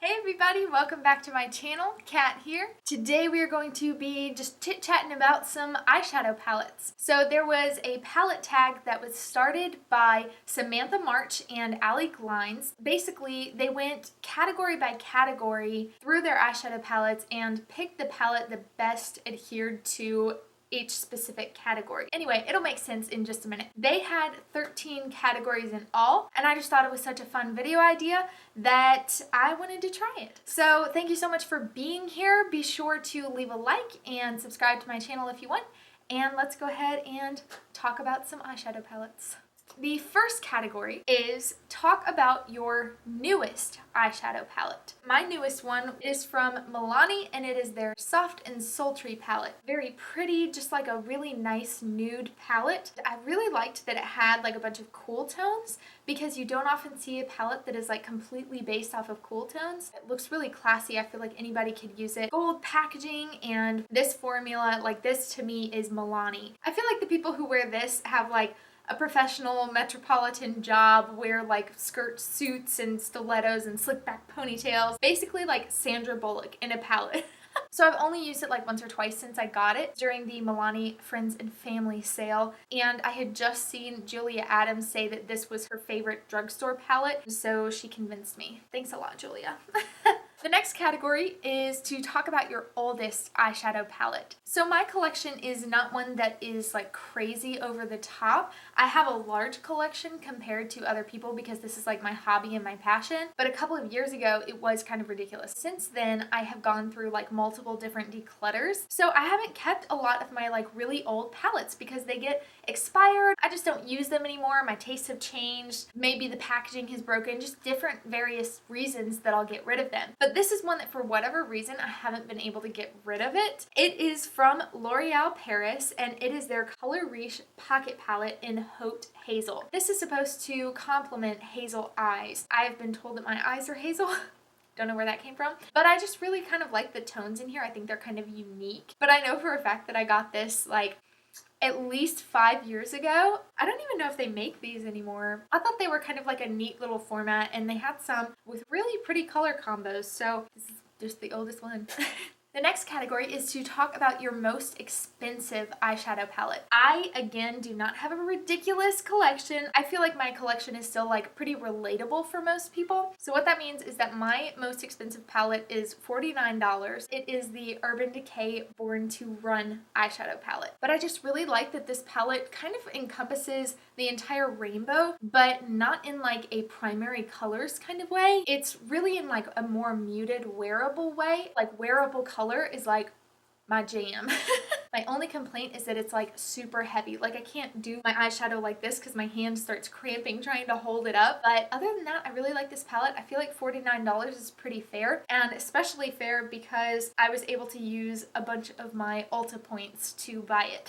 Hey everybody, welcome back to my channel. Kat here. Today we are going to be just chit-chatting about some eyeshadow palettes. So there was a palette tag that was started by Samantha March and Allie Glines. Basically, they went category by category through their eyeshadow palettes and picked the palette that best adhered to each specific category. Anyway, it'll make sense in just a minute. They had 13 categories in all, and I just thought it was such a fun video idea that I wanted to try it. So thank you so much for being here. Be sure to leave a like and subscribe to my channel if you want. And let's go ahead and talk about some eyeshadow palettes. The first category is talk about your newest eyeshadow palette. My newest one is from Milani and it is their Soft and Sultry palette. Very pretty, just like a really nice nude palette. I really liked that it had like a bunch of cool tones because you don't often see a palette that is like completely based off of cool tones. It looks really classy. I feel like anybody could use it. Gold packaging, and this formula, like this to me is Milani. I feel like the people who wear this have like a professional metropolitan job, wear like skirt suits and stilettos and slick back ponytails. Basically like Sandra Bullock in a palette. So I've only used it like once or twice since I got it during the Milani Friends and Family sale, and I had just seen Julia Adams say that this was her favorite drugstore palette, so she convinced me. Thanks a lot, Julia. The next category is to talk about your oldest eyeshadow palette. So my collection is not one that is like crazy over the top. I have a large collection compared to other people because this is like my hobby and my passion. But a couple of years ago, it was kind of ridiculous. Since then, I have gone through like multiple different declutters. So I haven't kept a lot of my like really old palettes because they get expired. I just don't use them anymore. My tastes have changed. Maybe the packaging has broken, just different various reasons that I'll get rid of them. But this is one that for whatever reason I haven't been able to get rid of it. It is from L'Oreal Paris and it is their Color Riche Pocket Palette in Haute Hazel. This is supposed to complement hazel eyes. I've been told that my eyes are hazel. Don't know where that came from, but I just really kind of like the tones in here. I think they're kind of unique, but I know for a fact that I got this like at least 5 years ago. I don't even know if they make these anymore. I thought they were kind of like a neat little format, and they had some with really pretty color combos, so this is just the oldest one. The next category is to talk about your most expensive eyeshadow palette. I, again, do not have a ridiculous collection. I feel like my collection is still like pretty relatable for most people. So what that means is that my most expensive palette is $49. It is the Urban Decay Born to Run eyeshadow palette. But I just really like that this palette kind of encompasses the entire rainbow, but not in like a primary colors kind of way. It's really in like a more muted wearable way. Like wearable color is like my jam. My only complaint is that it's like super heavy. Like I can't do my eyeshadow like this because my hand starts cramping trying to hold it up. But other than that, I really like this palette. I feel like $49 is pretty fair, and especially fair because I was able to use a bunch of my Ulta points to buy it.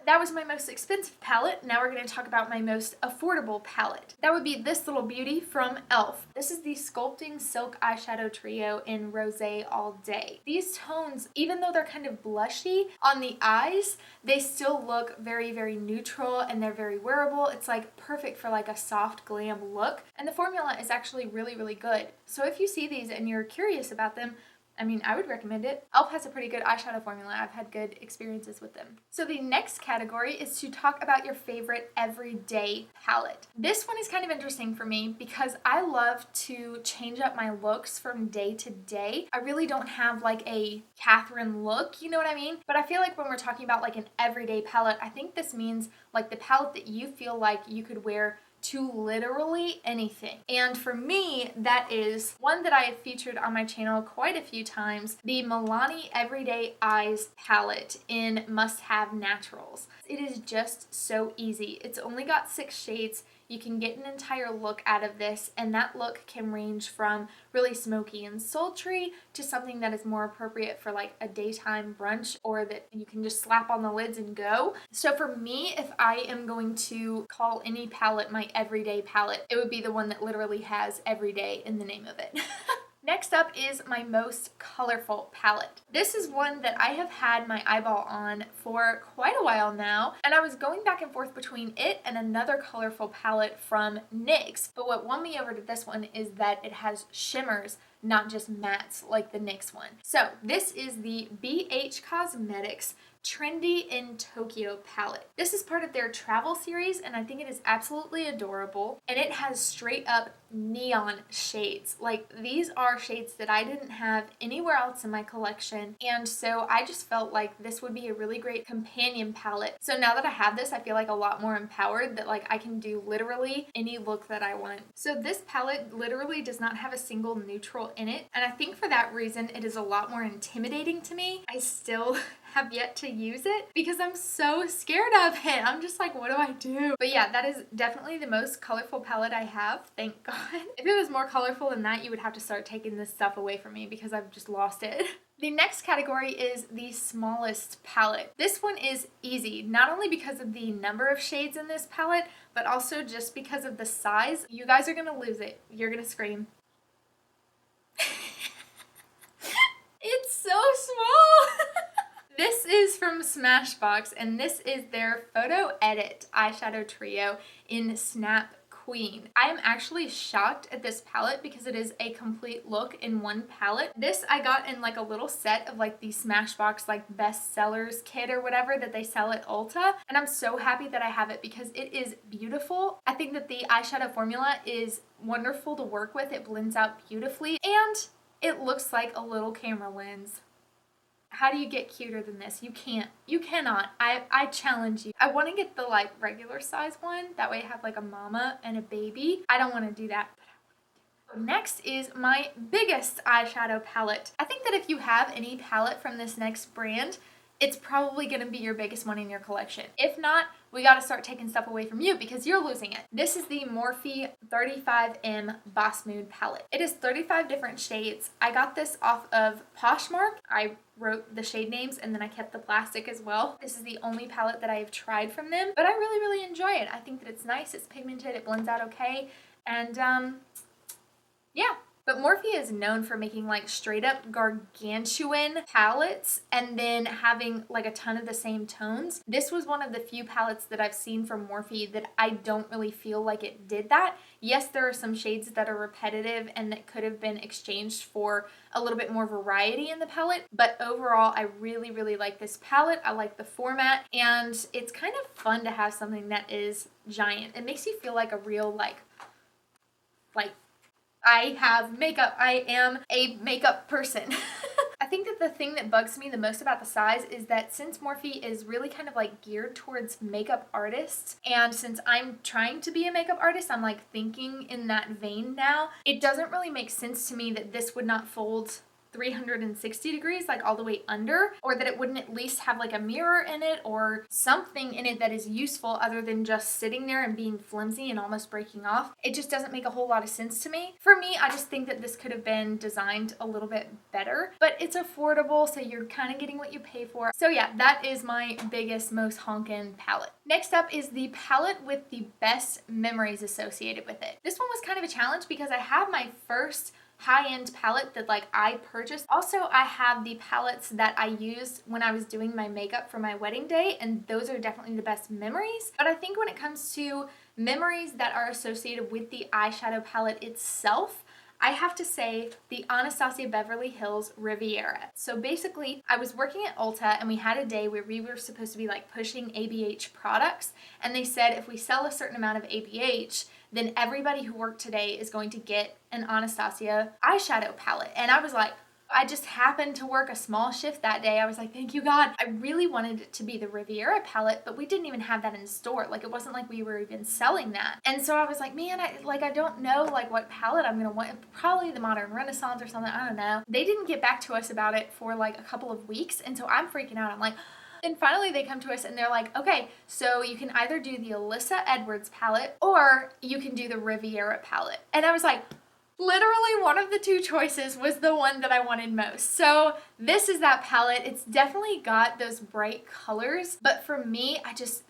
That was my most expensive palette. Now we're going to talk about my most affordable palette. That would be this little beauty from e.l.f. This is the Sculpting Silk Eyeshadow Trio in Rosé All Day. These tones, even though they're kind of blushy on the eyes, they still look very, very neutral and they're very wearable. It's like perfect for like a soft glam look. And the formula is actually really, really good. So if you see these and you're curious about them, I mean, I would recommend it. e.l.f. has a pretty good eyeshadow formula. I've had good experiences with them. So the next category is to talk about your favorite everyday palette. This one is kind of interesting for me because I love to change up my looks from day to day. I really don't have like a Catherine look, you know what I mean? But I feel like when we're talking about like an everyday palette, I think this means like the palette that you feel like you could wear to literally anything. And for me, that is one that I have featured on my channel quite a few times, the Milani Everyday Eyes palette in Must Have Naturals. It is just so easy. It's only got 6 shades. You can get an entire look out of this, and that look can range from really smoky and sultry to something that is more appropriate for like a daytime brunch, or that you can just slap on the lids and go. So for me, if I am going to call any palette my everyday palette, it would be the one that literally has everyday in the name of it. Next up is my most colorful palette. This is one that I have had my eyeball on for quite a while now, and I was going back and forth between it and another colorful palette from NYX, but what won me over to this one is that it has shimmers not just mattes like the NYX one. So this is the BH Cosmetics Trendy in Tokyo palette. This is part of their travel series, and I think it is absolutely adorable, and it has straight up neon shades. Like, these are shades that I didn't have anywhere else in my collection, and so I just felt like this would be a really great companion palette. So now that I have this, I feel like a lot more empowered that like I can do literally any look that I want. So this palette literally does not have a single neutral in it, and I think for that reason it is a lot more intimidating to me. I still have yet to use it because I'm so scared of it. I'm just like, what do I do? But yeah, that is definitely the most colorful palette I have, thank God. If it was more colorful than that, you would have to start taking this stuff away from me because I've just lost it. The next category is the smallest palette. This one is easy, not only because of the number of shades in this palette, but also just because of the size. You guys are gonna lose it. You're gonna scream. It's so small. This is from Smashbox, and this is their Photo Edit eyeshadow trio in Snap Queen. I am actually shocked at this palette because it is a complete look in one palette. This I got in like a little set of like the Smashbox like bestsellers kit or whatever that they sell at Ulta, and I'm so happy that I have it because it is beautiful. I think that the eyeshadow formula is wonderful to work with. It blends out beautifully, and it looks like a little camera lens. How do you get cuter than this? You can't. You cannot. I challenge you. I want to get the like regular size one. That way I have like a mama and a baby. I don't want to do that. Next is my biggest eyeshadow palette. I think that if you have any palette from this next brand, it's probably going to be your biggest one in your collection. If not, we got to start taking stuff away from you because you're losing it. This is the Morphe 35M Boss Mood palette. It is 35 different shades. I got this off of Poshmark. I wrote the shade names and then I kept the plastic as well. This is the only palette that I have tried from them, but I really, really enjoy it. I think that it's nice, it's pigmented, it blends out okay, and yeah. But Morphe is known for making like straight up gargantuan palettes and then having like a ton of the same tones. This was one of the few palettes that I've seen from Morphe that I don't really feel like it did that. Yes, there are some shades that are repetitive and that could have been exchanged for a little bit more variety in the palette, but overall I really, really like this palette. I like the format, and it's kind of fun to have something that is giant. It makes you feel like a real like I have makeup. I am a makeup person. I think that the thing that bugs me the most about the size is that since Morphe is really kind of like geared towards makeup artists, and since I'm trying to be a makeup artist, I'm like thinking in that vein now, it doesn't really make sense to me that this would not fold 360 degrees, like all the way under, or that it wouldn't at least have like a mirror in it or something in it that is useful other than just sitting there and being flimsy and almost breaking off. It just doesn't make a whole lot of sense to me. For me, I just think that this could have been designed a little bit better, but it's affordable, so you're kind of getting what you pay for. So yeah, that is my biggest, most honkin' palette. Next up is the palette with the best memories associated with it. This one was kind of a challenge because I have my first high-end palette that like I purchased. Also, I have the palettes that I used when I was doing my makeup for my wedding day, and those are definitely the best memories. But I think when it comes to memories that are associated with the eyeshadow palette itself, I have to say the Anastasia Beverly Hills Riviera. So basically, I was working at Ulta and we had a day where we were supposed to be like pushing ABH products, and they said if we sell a certain amount of ABH, then everybody who worked today is going to get an Anastasia eyeshadow palette. And I was like, I just happened to work a small shift that day. I was like, thank you God. I really wanted it to be the Riviera palette, but we didn't even have that in store. Like, it wasn't like we were even selling that. And so I was like, man, I don't know like what palette I'm gonna want. Probably the Modern Renaissance or something, I don't know. They didn't get back to us about it for like a couple of weeks, and so I'm freaking out. I'm like, and finally they come to us and they're like, okay, so you can either do the Alyssa Edwards palette or you can do the Riviera palette. And I was like, literally one of the two choices was the one that I wanted most. So this is that palette. It's definitely got those bright colors, but for me,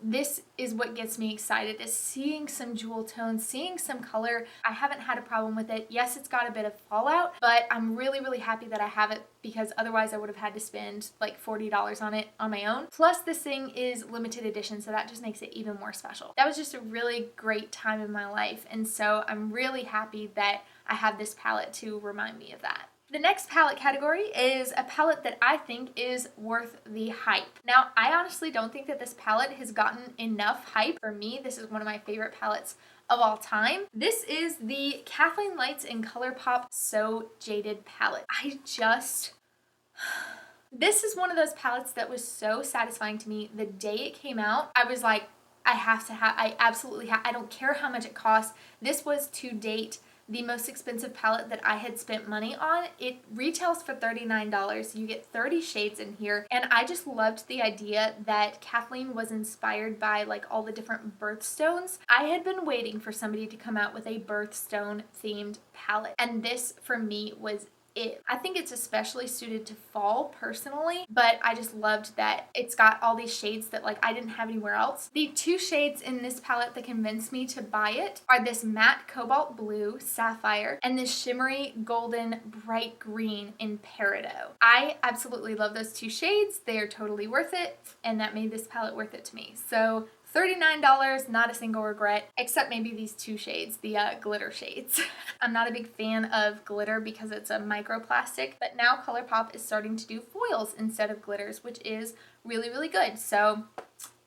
this is what gets me excited, is seeing some jewel tones, seeing some color. I haven't had a problem with it. Yes, it's got a bit of fallout, but I'm really, really happy that I have it because otherwise I would have had to spend like $40 on it on my own. Plus this thing is limited edition, so that just makes it even more special. That was just a really great time in my life, and so I'm really happy that I have this palette to remind me of that. The next palette category is a palette that I think is worth the hype. Now, I honestly don't think that this palette has gotten enough hype. For me, this is one of my favorite palettes of all time. This is the Kathleen Lights and ColourPop So Jaded palette. This is one of those palettes that was so satisfying to me the day it came out. I was like, I absolutely have, I don't care how much it costs. This was to date the most expensive palette that I had spent money on. It retails for $39. You get 30 shades in here. And I just loved the idea that Kathleen was inspired by like all the different birthstones. I had been waiting for somebody to come out with a birthstone themed palette. And this for me was it. I think it's especially suited to fall personally, but I just loved that it's got all these shades that like I didn't have anywhere else. The two shades in this palette that convinced me to buy it are this matte cobalt blue sapphire and this shimmery golden bright green in peridot. I absolutely love those two shades. They are totally worth it, and that made this palette worth it to me. So $39, not a single regret, except maybe these two shades, the glitter shades. I'm not a big fan of glitter because it's a microplastic, but now ColourPop is starting to do foils instead of glitters, which is really, really good. So,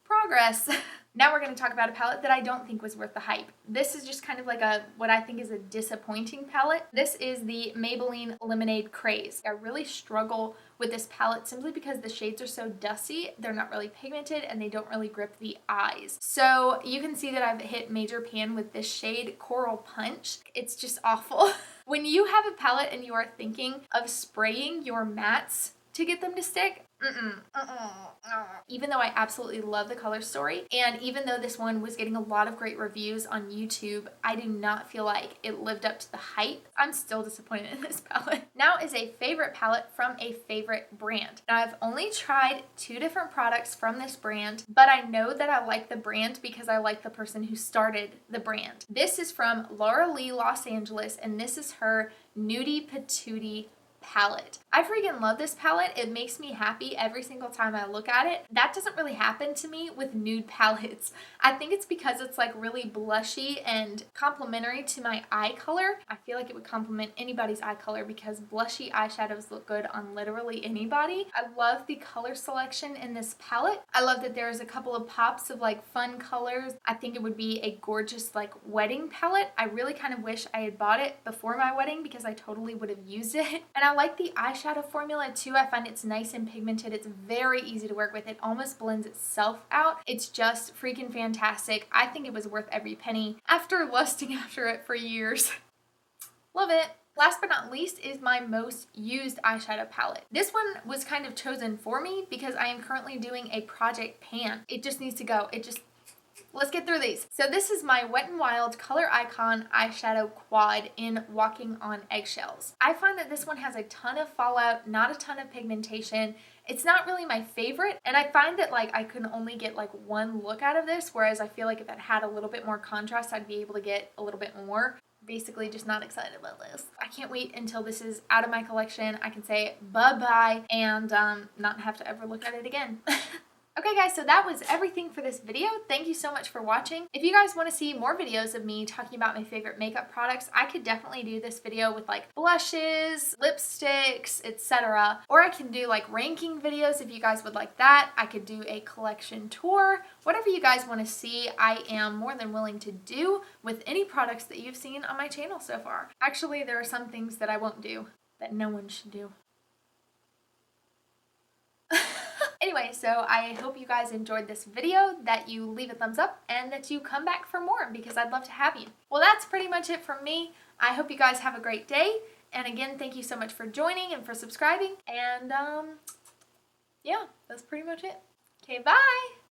progress. Now we're going to talk about a palette that I don't think was worth the hype. This is just kind of like what I think is a disappointing palette. This is the Maybelline Lemonade Craze. I really struggle with this palette simply because the shades are so dusty, they're not really pigmented, and they don't really grip the eyes. So you can see that I've hit major pan with this shade Coral Punch. It's just awful. When you have a palette and you are thinking of spraying your mattes to get them to stick, even though I absolutely love the color story, and even though this one was getting a lot of great reviews on YouTube, I do not feel like it lived up to the hype. I'm still disappointed in this palette. Now is a favorite palette from a favorite brand. Now I've only tried 2 different products from this brand, but I know that I like the brand because I like the person who started the brand. This is from Laura Lee Los Angeles, and this is her Nudie Patootie palette. I freaking love this palette. It makes me happy every single time I look at it. That doesn't really happen to me with nude palettes. I think it's because it's like really blushy and complementary to my eye color. I feel like it would complement anybody's eye color because blushy eyeshadows look good on literally anybody. I love the color selection in this palette. I love that there's a couple of pops of like fun colors. I think it would be a gorgeous like wedding palette. I really kind of wish I had bought it before my wedding because I totally would have used it. And I like the eyeshadow formula too. I find it's nice and pigmented. It's very easy to work with. It almost blends itself out. It's just freaking fantastic. I think it was worth every penny after lusting after it for years. Love it. Last but not least is my most used eyeshadow palette. This one was kind of chosen for me because I am currently doing a project pan. It just needs to go. Let's get through these. So this is my Wet n Wild Color Icon eyeshadow quad in Walking on Eggshells. I find that this one has a ton of fallout, not a ton of pigmentation. It's not really my favorite, and I find that like I can only get like one look out of this, whereas I feel like if it had a little bit more contrast, I'd be able to get a little bit more. Basically just not excited about this. I can't wait until this is out of my collection. I can say bye-bye and not have to ever look at it again. Okay guys, so that was everything for this video. Thank you so much for watching. If you guys want to see more videos of me talking about my favorite makeup products, I could definitely do this video with like blushes, lipsticks, etc. Or I can do like ranking videos if you guys would like that. I could do a collection tour. Whatever you guys want to see, I am more than willing to do with any products that you've seen on my channel so far. Actually, there are some things that I won't do that no one should do. Anyway, so I hope you guys enjoyed this video, that you leave a thumbs up, and that you come back for more because I'd love to have you. Well, that's pretty much it from me. I hope you guys have a great day. And again, thank you so much for joining and for subscribing. And yeah, that's pretty much it. Okay, bye!